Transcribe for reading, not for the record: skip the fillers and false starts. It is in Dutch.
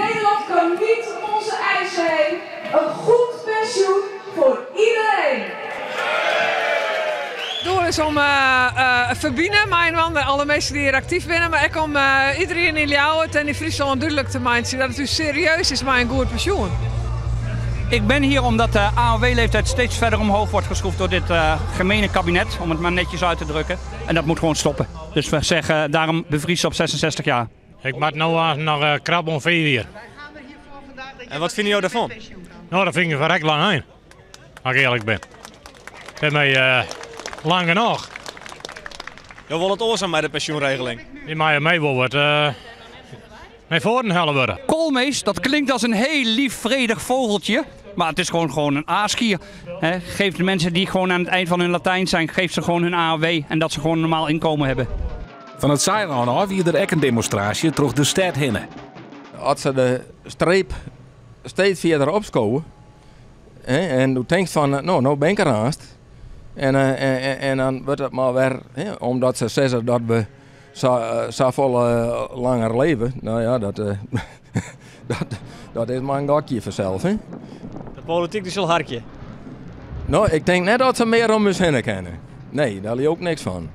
Nederland kan niet om onze eisen heen. Een goed pensioen voor iedereen. Het doel is om verbinden, maar alle mensen die hier actief zijn, maar ook om iedereen in Ljouwert en in Friesland duidelijk te maken dat het dus serieus is met een goed pensioen. Ik ben hier omdat de AOW-leeftijd steeds verder omhoog wordt geschroefd door dit gemene kabinet, om het maar netjes uit te drukken. En dat moet gewoon stoppen. Dus we zeggen daarom bevriezen op 66 jaar. Ik maak nu nog krab om 4 uur. En wat vinden jullie daarvan? Nou, dat vind ik verrekt lang heen. Als ik eerlijk ben. Het is mij lang genoeg. Je wil het oorzaam met de pensioenregeling. Die mij mee wil wat. Mijn voordelen worden. Koolmees, dat klinkt als een heel lief, vredig vogeltje. Maar het is gewoon een aasgier. Geef de mensen die gewoon aan het eind van hun Latijn zijn, geef ze gewoon hun AOW en dat ze gewoon een normaal inkomen hebben. Van het Zeiland af hier er ook een demonstratie terug de stad heen. Als ze de streep steeds verder opscouden en je denkt van, nou ben ik er haast. En dan wordt het maar weer, omdat ze zeggen dat we zo vol langer leven. Nou ja, dat is maar een gokje vanzelf. Hè? De politiek is wel hardje. Nou, ik denk net dat ze meer om ons heen kennen. Nee, daar ligt ook niks van.